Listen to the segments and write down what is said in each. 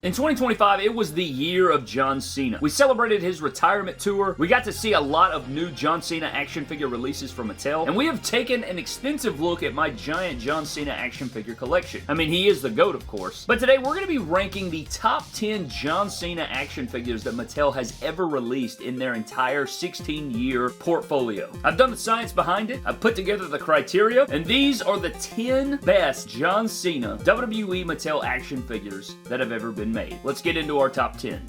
In 2025, it was the year of John Cena. We celebrated his retirement tour. We got to see a lot of new John Cena action figure releases from Mattel, and we have taken an extensive look at my giant John Cena action figure collection. I mean, he is the GOAT, of course. But today, we're going to be ranking the top 10 John Cena action figures that Mattel has ever released in their entire 16-year portfolio. I've done the science behind it, I've put together the criteria, and these are the 10 best John Cena WWE Mattel action figures that have ever been made. Let's get into our top 10.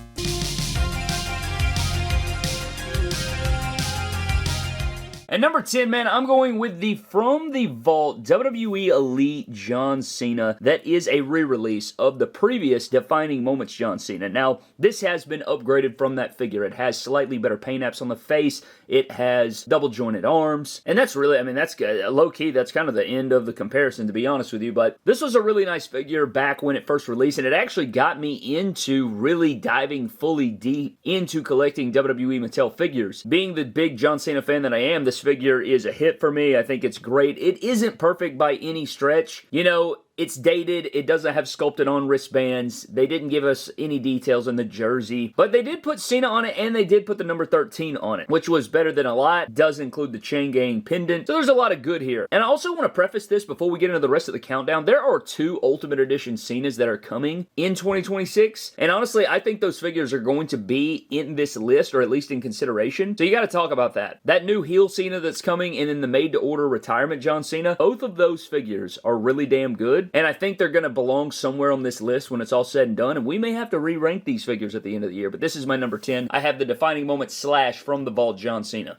At number 10, man, I'm going with the From the Vault WWE Elite John Cena that is a re-release of the previous Defining Moments John Cena. Now, this has been upgraded from that figure. It has slightly better paint apps on the face. It has double jointed arms. And that's really, I mean, that's low-key, that's kind of the end of the comparison, to be honest with you. But this was a really nice figure back when it first released, and it actually got me into really diving fully deep into collecting WWE Mattel figures. Being the big John Cena fan that I am, this figure is a hit for me. I think it's great. It isn't perfect by any stretch. You know, it's dated. It doesn't have sculpted on wristbands. They didn't give us any details on the jersey, but they did put Cena on it, and they did put the number 13 on it, which was better than a lot. Does include the chain gang pendant. So there's a lot of good here. And I also want to preface this before we get into the rest of the countdown. There are 2 Ultimate Edition Cenas that are coming in 2026, and honestly, I think those figures are going to be in this list, or at least in consideration. So you got to talk about that. That new heel Cena that's coming, and then the made-to-order retirement John Cena, both of those figures are really damn good. And I think they're going to belong somewhere on this list when it's all said and done, and we may have to re-rank these figures at the end of the year, but this is my number 10. I have the Defining Moment / From the Vault John Cena.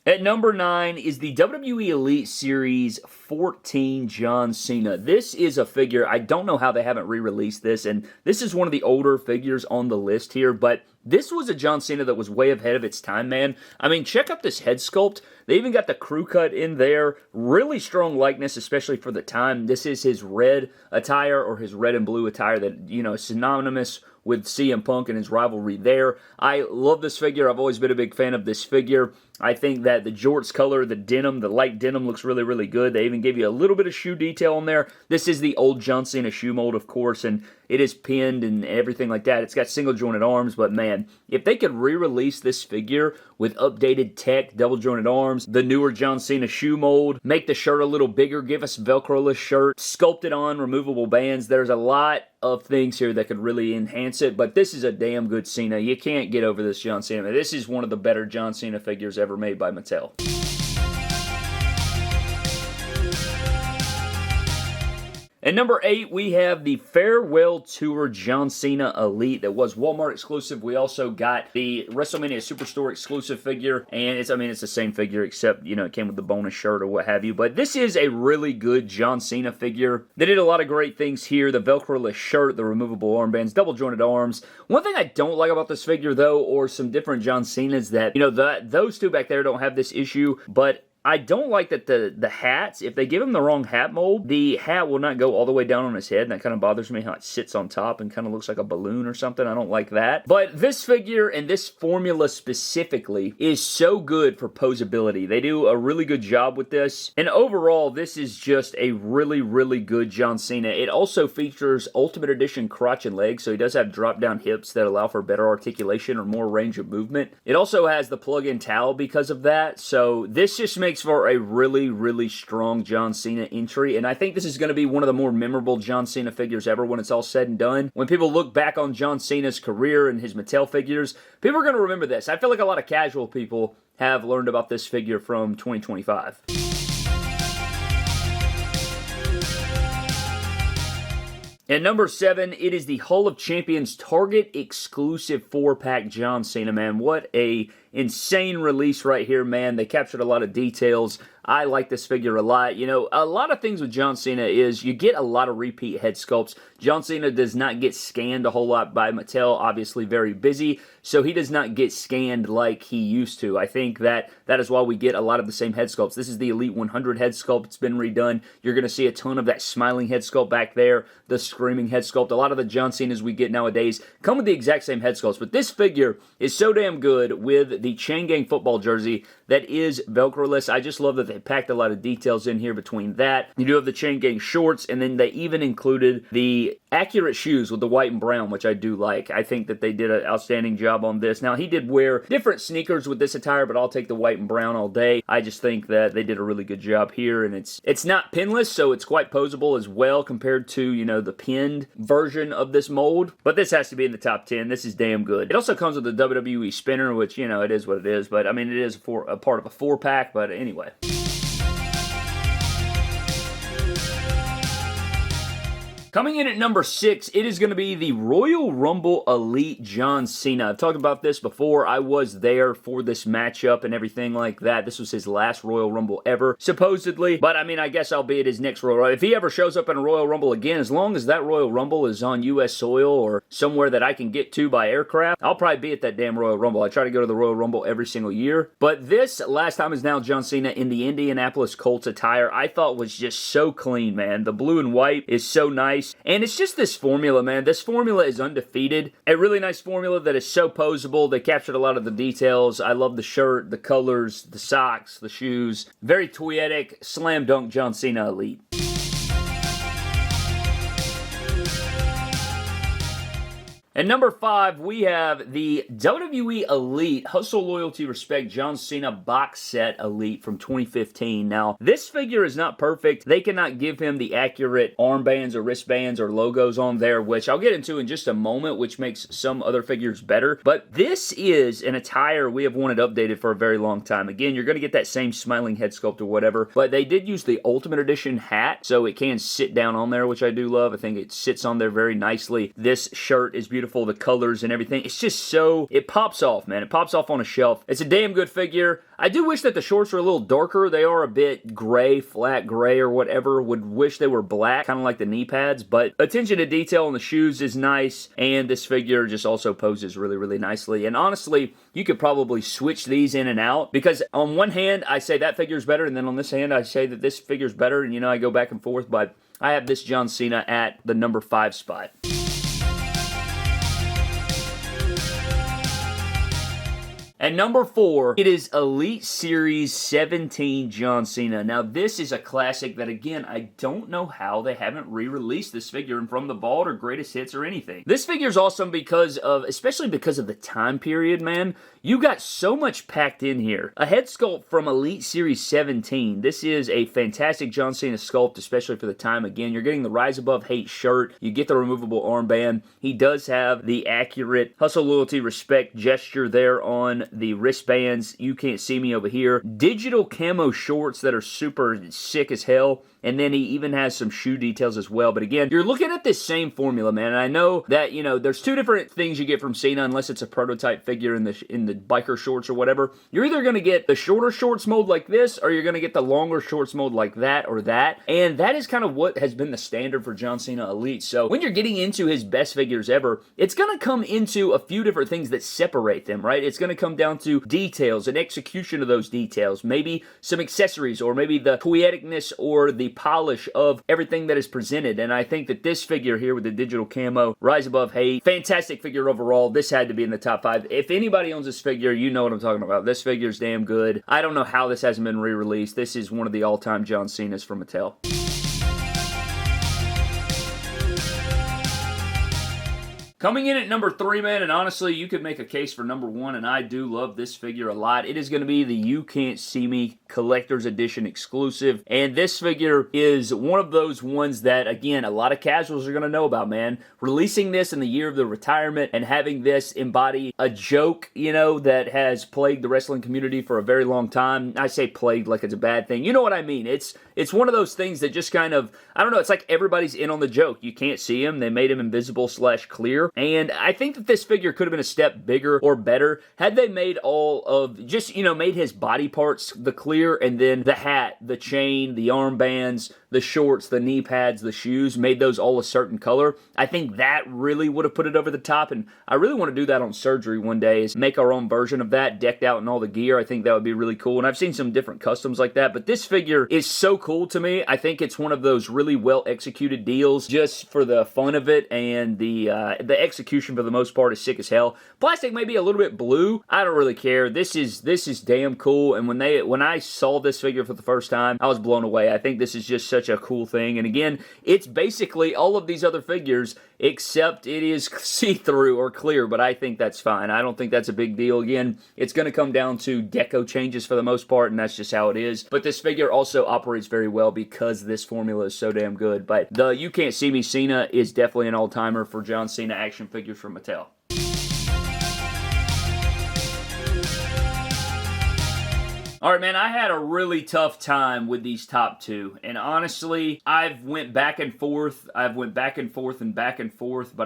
At number 9 is the WWE Elite Series 14 John Cena. This is a figure, I don't know how they haven't re-released this, and this is one of the older figures on the list here, but this was a John Cena that was way ahead of its time, man. I mean, check out this head sculpt. They even got the crew cut in there. Really strong likeness, especially for the time. This is his red attire, or his red and blue attire that, you know, is synonymous with CM Punk and his rivalry there. I love this figure. I've always been a big fan of this figure. I think that the jorts color, the denim, the light denim looks really, really good. They even gave you a little bit of shoe detail on there. This is the old John Cena shoe mold, of course, and it is pinned and everything like that. It's got single jointed arms, but man, if they could re-release this figure with updated tech, double jointed arms, the newer John Cena shoe mold, make the shirt a little bigger, give us Velcro-less shirt, sculpted on removable bands, there's a lot of things here that could really enhance it, but this is a damn good Cena. You can't get over this John Cena. This is one of the better John Cena figures ever made by Mattel. At number 8, we have the Farewell Tour John Cena Elite that was Walmart exclusive. We also got the WrestleMania Superstore exclusive figure, and it's the same figure except, you know, it came with the bonus shirt or what have you. But this is a really good John Cena figure. They did a lot of great things here. The Velcro-less shirt, the removable armbands, double jointed arms. One thing I don't like about this figure, though, or some different John Cenas, that, you know, those two back there don't have this issue, but I don't like that the hats, if they give him the wrong hat mold, the hat will not go all the way down on his head, and that kind of bothers me how it sits on top and kind of looks like a balloon or something. I don't like that. But this figure and this formula specifically is so good for posability. They do a really good job with this, and overall, this is just a really, really good John Cena. It also features Ultimate Edition crotch and legs, so he does have drop-down hips that allow for better articulation or more range of movement. It also has the plug-in towel because of that, so this just makes for a really, really strong John Cena entry, and I think this is going to be one of the more memorable John Cena figures ever when it's all said and done. When people look back on John Cena's career and his Mattel figures, people are going to remember this. I feel like a lot of casual people have learned about this figure from 2025. At number 7, it is the Hall of Champions Target exclusive 4-pack John Cena, man. What a insane release right here, man. They captured a lot of details. I like this figure a lot. You know, a lot of things with John Cena is you get a lot of repeat head sculpts. John Cena does not get scanned a whole lot by Mattel, obviously very busy, so he does not get scanned like he used to. I think that is why we get a lot of the same head sculpts. This is the Elite 100 head sculpt. It's been redone. You're going to see a ton of that smiling head sculpt back there, the screaming head sculpt. A lot of the John Cenas we get nowadays come with the exact same head sculpts, but this figure is so damn good with the Chain Gang football jersey that is Velcro-less. I just love that they packed a lot of details in here between that. You do have the chain gang shorts, and then they even included the accurate shoes with the white and brown, which I do like. I think that they did an outstanding job on this. Now, he did wear different sneakers with this attire, but I'll take the white and brown all day. I just think that they did a really good job here, and it's not pinless, so it's quite posable as well compared to, you know, the pinned version of this mold. But this has to be in the top 10. This is damn good. It also comes with the WWE spinner, which, you know, it is what it is, but I mean, it is a part of a 4-pack, but anyway. Coming in at number 6, it is going to be the Royal Rumble Elite John Cena. I've talked about this before. I was there for this matchup and everything like that. This was his last Royal Rumble ever, supposedly. But, I mean, I guess I'll be at his next Royal Rumble. If he ever shows up in a Royal Rumble again, as long as that Royal Rumble is on U.S. soil or somewhere that I can get to by aircraft, I'll probably be at that damn Royal Rumble. I try to go to the Royal Rumble every single year. But this, last time is now John Cena in the Indianapolis Colts attire, I thought was just so clean, man. The blue and white is so nice. And it's just this formula, man. This formula is undefeated. A really nice formula that is so posable. They captured a lot of the details. I love the shirt, the colors, the socks, the shoes. Very toyetic, slam dunk John Cena Elite. At number 5, we have the WWE Elite Hustle, Loyalty, Respect John Cena box set Elite from 2015. Now, this figure is not perfect. They cannot give him the accurate armbands or wristbands or logos on there, which I'll get into in just a moment, which makes some other figures better. But this is an attire we have wanted updated for a very long time. Again, you're going to get that same smiling head sculpt or whatever, but they did use the Ultimate Edition hat, so it can sit down on there, which I do love. I think it sits on there very nicely. This shirt is beautiful. The colors and everything. It's just so, it pops off, man. It pops off on a shelf. It's a damn good figure. I do wish that the shorts were a little darker. They are a bit gray, flat gray or whatever. Would wish they were black, kind of like the knee pads, but attention to detail on the shoes is nice, and this figure just also poses really, really nicely. And honestly, you could probably switch these in and out, because on one hand, I say that figure's better, and then on this hand, I say that this figure's better, and you know, I go back and forth, but I have this John Cena at the number 5 spot. At number 4, it is Elite Series 17 John Cena. Now, this is a classic that, again, I don't know how they haven't re-released this figure in From the Vault or Greatest Hits or anything. This figure's awesome because of, especially because of the time period, man. You got so much packed in here. A head sculpt from Elite Series 17. This is a fantastic John Cena sculpt, especially for the time. Again, you're getting the Rise Above Hate shirt. You get the removable armband. He does have the accurate Hustle, Loyalty, Respect gesture there on the wristbands. You can't see me over here. Digital camo shorts that are super sick as hell. And then he even has some shoe details as well. But again, you're looking at this same formula, man. And I know that, you know, there's two different things you get from Cena, unless it's a prototype figure in the biker shorts or whatever. You're either going to get the shorter shorts mold like this, or you're going to get the longer shorts mold like that or that. And that is kind of what has been the standard for John Cena Elite. So when you're getting into his best figures ever, it's going to come into a few different things that separate them, right? It's going to come down to details and execution of those details. Maybe some accessories, or maybe the toyeticness or the polish of everything that is presented. And I think that this figure here with the digital camo, Rise Above Hate, fantastic figure overall. This had to be in the top 5. If anybody owns this figure, you know what I'm talking about. This figure is damn good. I don't know how this hasn't been re-released. This is one of the all-time John Cenas from Mattel. Coming in at number 3, man, and honestly, you could make a case for number 1, and I do love this figure a lot. It is going to be the You Can't See Me Collector's Edition exclusive, and this figure is one of those ones that, again, a lot of casuals are going to know about, man. Releasing this in the year of the retirement and having this embody a joke, you know, that has plagued the wrestling community for a very long time. I say plagued like it's a bad thing. You know what I mean? It's one of those things that just kind of, I don't know, it's like everybody's in on the joke. You can't see him. They made him invisible / clear. And I think that this figure could have been a step bigger or better had they made all of, just, you know, made his body parts the clear, and then the hat, the chain, the armbands, the shorts, the knee pads, the shoes, made those all a certain color, I think that really would have put it over the top, and I really want to do that on Surgery one day, is make our own version of that, decked out in all the gear. I think that would be really cool, and I've seen some different customs like that, but this figure is so cool to me. I think it's one of those really well-executed deals just for the fun of it, and the execution for the most part is sick as hell. Plastic may be a little bit blue. I don't really care. This is damn cool, and when I saw this figure for the first time, I was blown away. I think this is just such a cool thing, and again, it's basically all of these other figures, except it is see-through or clear, but I think that's fine. I don't think that's a big deal. Again, it's going to come down to deco changes for the most part, and that's just how it is. But this figure also operates very well because this formula is so damn good. But the You Can't See Me Cena is definitely an all-timer for John Cena action figures from Mattel. Alright, man, I had a really tough time with these top two, and honestly, I've went back and forth, but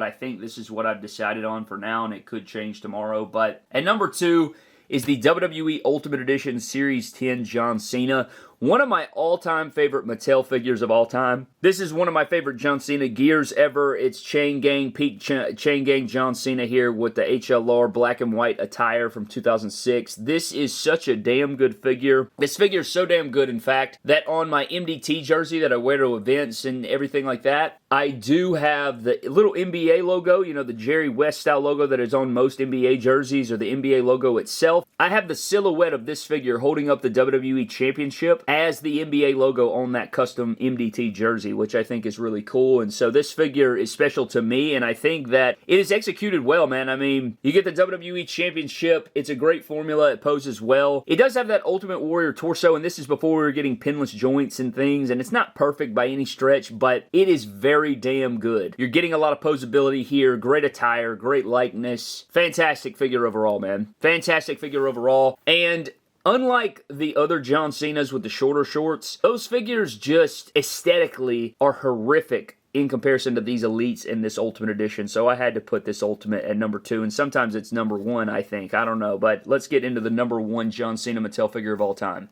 I think this is what I've decided on for now, and it could change tomorrow. But at number 2 is the WWE Ultimate Edition Series 10 John Cena. One of my all-time favorite Mattel figures of all time. This is one of my favorite John Cena gears ever. It's Chain Gang, peak Chain Gang John Cena here with the HLR black and white attire from 2006. This is such a damn good figure. This figure is so damn good, in fact, that on my MDT jersey that I wear to events and everything like that, I do have the little NBA logo, you know, the Jerry West style logo that is on most NBA jerseys, or the NBA logo itself. I have the silhouette of this figure holding up the WWE Championship as the NBA logo on that custom MDT jersey, which I think is really cool. And so this figure is special to me, and I think that it is executed well, man. I mean, you get the WWE Championship. It's a great formula. It poses well. It does have that Ultimate Warrior torso, and this is before we were getting pinless joints and things, and it's not perfect by any stretch, but it is very damn good. You're getting a lot of posability here. Great attire, great likeness. Fantastic figure overall, man. Fantastic figure overall. And unlike the other John Cenas with the shorter shorts, those figures just aesthetically are horrific in comparison to these Elites in this Ultimate Edition. So I had to put this Ultimate at number 2, and sometimes it's number 1, I think. I don't know, but let's get into the number 1 John Cena Mattel figure of all time.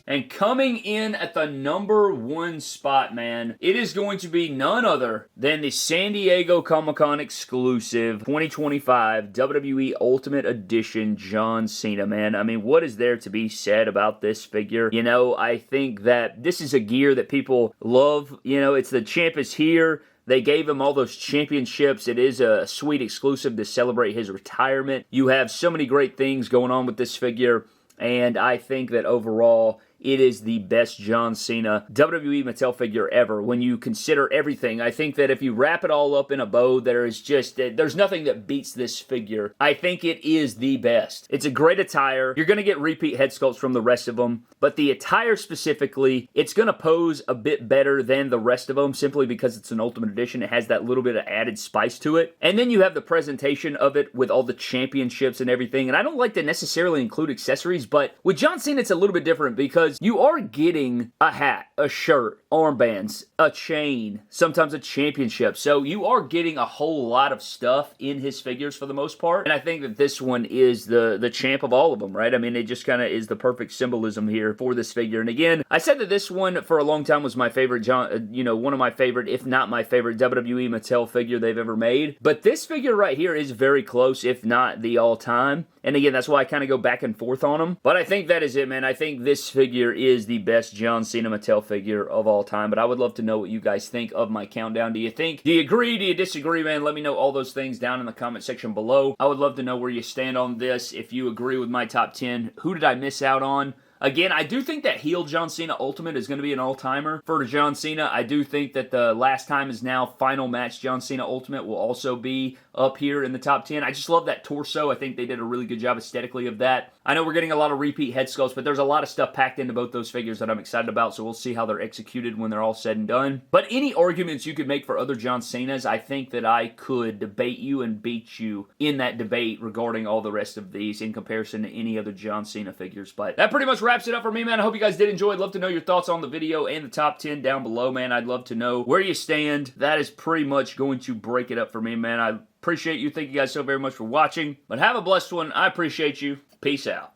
And coming in at the number 1 spot, man, it is going to be none other than the San Diego Comic-Con exclusive 2025 WWE Ultimate Edition John Cena, man. I mean, what is there to be said about this figure? You know, I think that this is a gear that people love. You know, it's the champ is here. They gave him all those championships. It is a sweet exclusive to celebrate his retirement. You have so many great things going on with this figure, and I think that overall, it is the best John Cena WWE Mattel figure ever. When you consider everything, I think that if you wrap it all up in a bow, there's nothing that beats this figure. I think it is the best. It's a great attire. You're going to get repeat head sculpts from the rest of them, but the attire specifically, it's going to pose a bit better than the rest of them simply because it's an Ultimate Edition. It has that little bit of added spice to it. And then you have the presentation of it with all the championships and everything. And I don't like to necessarily include accessories, but with John Cena, it's a little bit different because you are getting a hat, a shirt, armbands, a chain, sometimes a championship. So you are getting a whole lot of stuff in his figures for the most part. And I think that this one is the champ of all of them, right? I mean, it just kind of is the perfect symbolism here for this figure. And again, I said that this one for a long time was my favorite, one of my favorite, if not my favorite WWE Mattel figure they've ever made. But this figure right here is very close, if not the all-time. And again, that's why I kind of go back and forth on them. But I think that is it, man. I think this figure is the best John Cena Mattel figure of all time. But I would love to know what you guys think of my countdown. Do you agree? Do you disagree, man? Let me know all those things down in the comment section below. I would love to know where you stand on this. If you agree with my top 10, who did I miss out on? Again, I do think that heel John Cena Ultimate is going to be an all-timer for John Cena. I do think that the Last Time Is Now final match John Cena Ultimate will also be up here in the top 10. I just love that torso. I think they did a really good job aesthetically of that. I know we're getting a lot of repeat head sculpts, but there's a lot of stuff packed into both those figures that I'm excited about, so we'll see how they're executed when they're all said and done. But any arguments you could make for other John Cenas, I think that I could debate you and beat you in that debate regarding all the rest of these in comparison to any other John Cena figures. But that pretty much wraps it up for me, man. I hope you guys did enjoy. I'd love to know your thoughts on the video and the top 10 down below, man. I'd love to know where you stand. That is pretty much going to break it up for me, man. I appreciate you. Thank you guys so very much for watching. But have a blessed one. I appreciate you. Peace out.